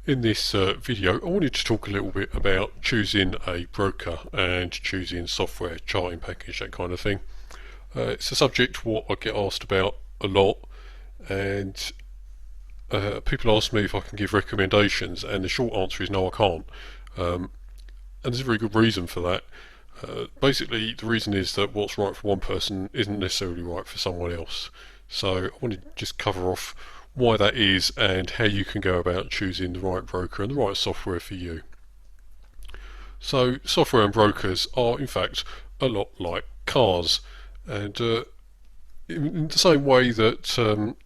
In this video, I wanted to talk a little bit about choosing a broker and choosing software, charting package, that kind of thing. It's a subject what I get asked about a lot, and people ask me if I can give recommendations, and the short answer is no, I can't. And there's a very good reason for that. Basically, the reason is that what's right for one person isn't necessarily right for someone else. So I want to just cover off why that is and how you can go about choosing the right broker and the right software for you. So software and brokers are in fact a lot like cars, and in the same way that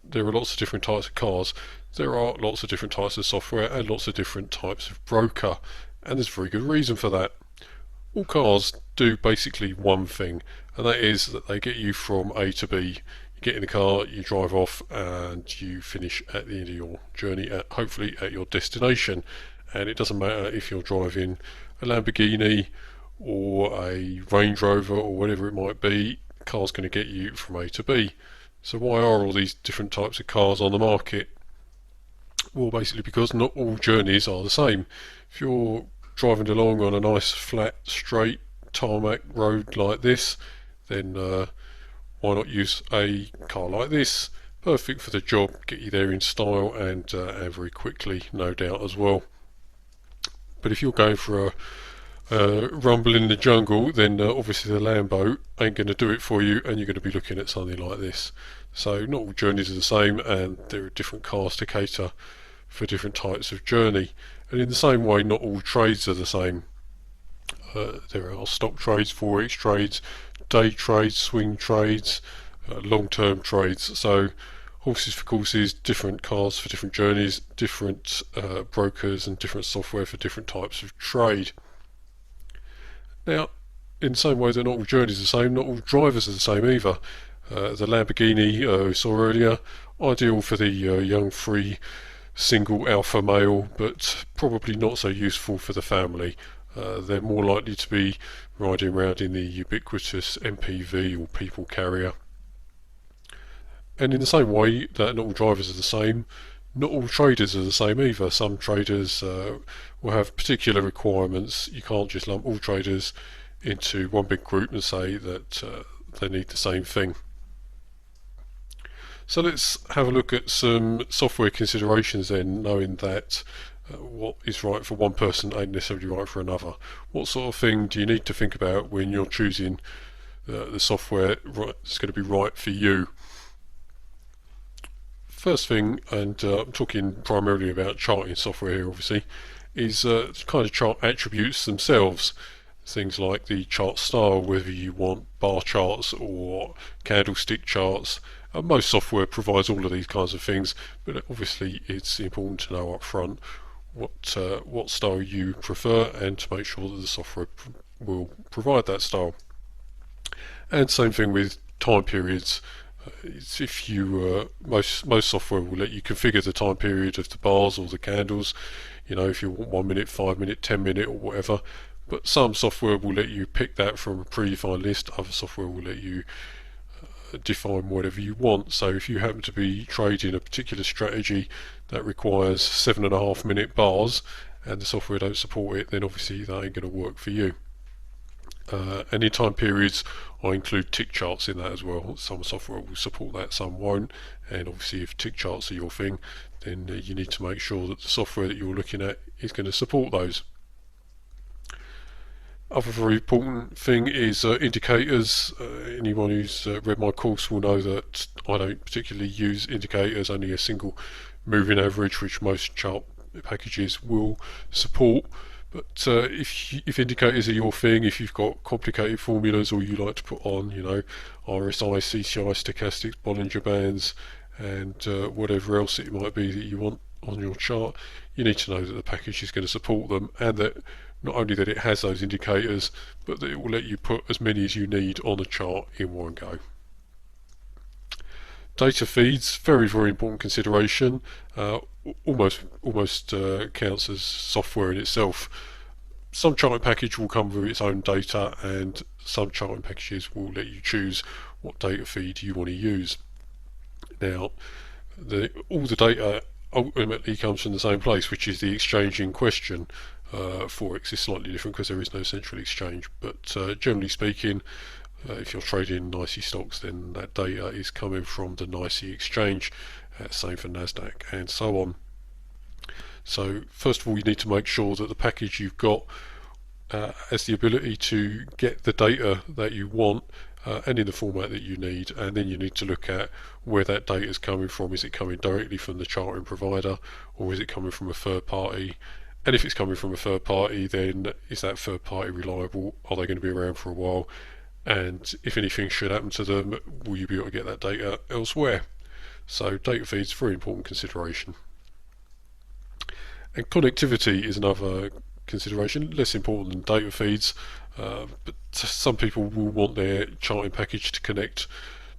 there are lots of different types of cars, there are lots of different types of software and lots of different types of broker, and there's a very good reason for that. All cars do basically one thing, and that is that they get you from A to B. You get in the car, you drive off, and you finish at the end of your journey, hopefully at your destination. And it doesn't matter if you're driving a Lamborghini or a Range Rover or whatever it might be, the car's going to get you from A to B. So why are all these different types of cars on the market? Well, basically because not all journeys are the same. If you're driving along on a nice flat straight tarmac road like this, then why not use a car like this? Perfect for the job, get you there in style and very quickly, no doubt as well. But if you're going for a rumble in the jungle, then obviously the Lambo ain't going to do it for you, and you're going to be looking at something like this. So not all journeys are the same, and there are different cars to cater for different types of journey. And in the same way, not all trades are the same. There are stock trades, forex trades, day trades, swing trades, long-term trades. So horses for courses, different cars for different journeys, different brokers and different software for different types of trade. Now, in the same way that not all journeys are the same, not all drivers are the same either. The Lamborghini we saw earlier, ideal for the young, free, single alpha male, but probably not so useful for the family. They're more likely to be riding around in the ubiquitous MPV or people carrier. And in the same way that not all drivers are the same, not all traders are the same either. Some traders will have particular requirements. You can't just lump all traders into one big group and say that they need the same thing. So let's have a look at some software considerations then, knowing that what is right for one person ain't necessarily right for another. What sort of thing do you need to think about when you're choosing the software that's going to be right for you? First thing, and I'm talking primarily about charting software here obviously, is kind of chart attributes themselves. Things like the chart style, whether you want bar charts or candlestick charts. Most software provides all of these kinds of things, but obviously it's important to know up front what style you prefer and to make sure that the software will provide that style. And same thing with time periods. If you most software will let you configure the time period of the bars or the candles, if you want 1 minute, 5 minute, 10 minute or whatever. But some software will let you pick that from a predefined list, other software will let you define whatever you want. So if you happen to be trading a particular strategy that requires 7.5 minute bars and the software don't support it, then obviously that ain't going to work for you. And in time periods, I include tick charts in that as well. Some software will support that, some won't. And obviously if tick charts are your thing, then you need to make sure that the software that you're looking at is going to support those. Other very important thing is indicators. Anyone who's read my course will know that I don't particularly use indicators, only a single moving average, which most chart packages will support. But if indicators are your thing, if you've got complicated formulas or you like to put on, RSI, CCI, stochastics, Bollinger Bands, and whatever else it might be that you want on your chart, you need to know that the package is going to support them, and that not only that it has those indicators, but that it will let you put as many as you need on a chart in one go. Data feeds, very, very important consideration. Almost counts as software in itself. Some charting package will come with its own data, and some charting packages will let you choose what data feed you want to use. Now, all the data ultimately comes from the same place, which is the exchange in question. Forex is slightly different because there is no central exchange, but generally speaking, if you're trading NYSE stocks, then that data is coming from the NYSE exchange. Same for Nasdaq and so on. So first of all, you need to make sure that the package you've got has the ability to get the data that you want and in the format that you need, and then you need to look at where that data is coming from. Is it coming directly from the charting provider, or is it coming from a third party? And if it's coming from a third party, then is that third party reliable? Are they going to be around for a while? And if anything should happen to them, will you be able to get that data elsewhere? So data feeds, very important consideration. And connectivity is another consideration, less important than data feeds, but some people will want their charting package to connect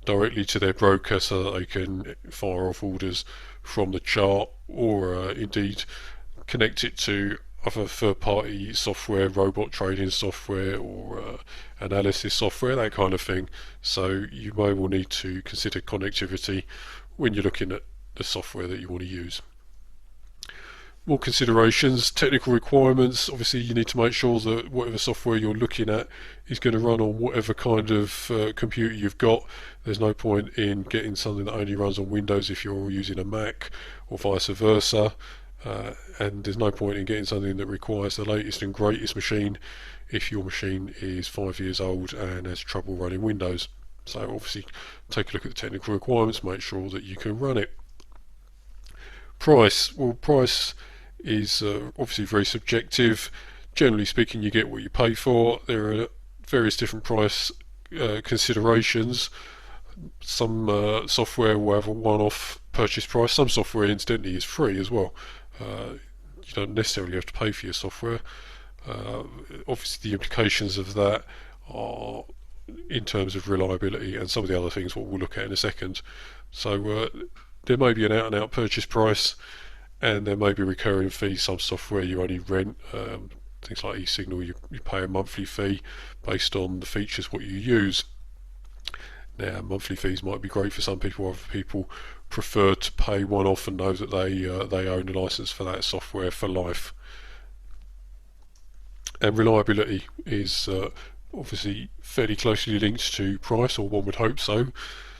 directly to their broker so that they can fire off orders from the chart, or indeed connect it to other third-party software, robot trading software, or analysis software, that kind of thing. So you may well need to consider connectivity when you're looking at the software that you want to use. More considerations, technical requirements. Obviously you need to make sure that whatever software you're looking at is going to run on whatever kind of computer you've got. There's no point in getting something that only runs on Windows if you're using a Mac, or vice versa. And there's no point in getting something that requires the latest and greatest machine if your machine is 5 years old and has trouble running Windows. So obviously take a look at the technical requirements, make sure that you can run it. Price. Well, price is obviously very subjective. Generally speaking, you get what you pay for. There are various different price considerations. Some software will have a one-off purchase price. Some software incidentally is free as well. You don't necessarily have to pay for your software. Obviously the implications of that are in terms of reliability and some of the other things what we'll look at in a second. So there may be an out-and-out purchase price, and there may be recurring fees. Some software you only rent, things like eSignal, you pay a monthly fee based on the features what you use. Now monthly fees might be great for some people, other people prefer to pay one off and know that they own a license for that software for life. And reliability is obviously fairly closely linked to price, or one would hope so.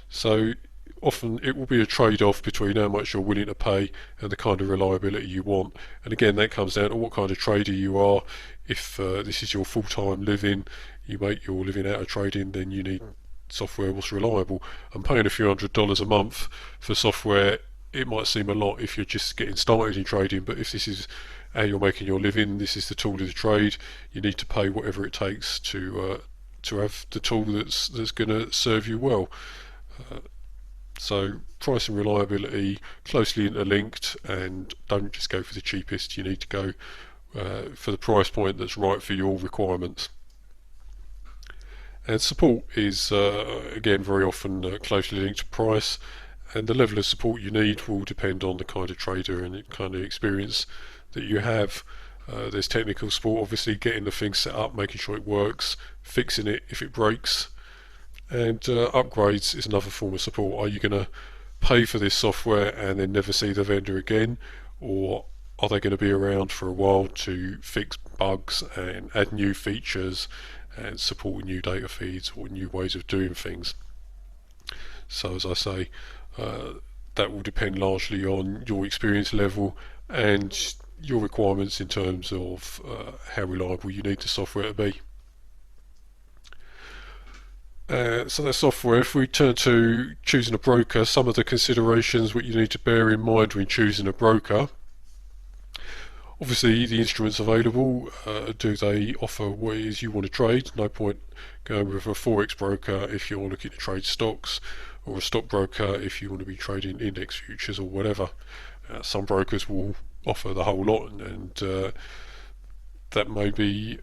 So often it will be a trade-off between how much you're willing to pay and the kind of reliability you want. And again, that comes down to what kind of trader you are. If this is your full-time living, you make your living out of trading, then you need software what's reliable. And paying a few $100s a month for software, it might seem a lot if you're just getting started in trading, but if this is how you're making your living, this is the tool of the trade, you need to pay whatever it takes to have the tool that's going to serve you well. So price and reliability closely interlinked, and don't just go for the cheapest. You need to go for the price point that's right for your requirements. And support is again very often closely linked to price, and the level of support you need will depend on the kind of trader and the kind of experience that you have. There's technical support, obviously getting the thing set up, making sure it works, fixing it if it breaks. And upgrades is another form of support. Are you going to pay for this software and then never see the vendor again, or are they going to be around for a while to fix bugs and add new features and support new data feeds or new ways of doing things? So as I say, that will depend largely on your experience level and your requirements in terms of how reliable you need the software to be. So that's software. If we turn to choosing a broker, some of the considerations what you need to bear in mind when choosing a broker. Obviously the instruments available, do they offer what it is you want to trade? No point going with a forex broker if you're looking to trade stocks, or a stockbroker if you want to be trading index futures or whatever. Some brokers will offer the whole lot, and that may be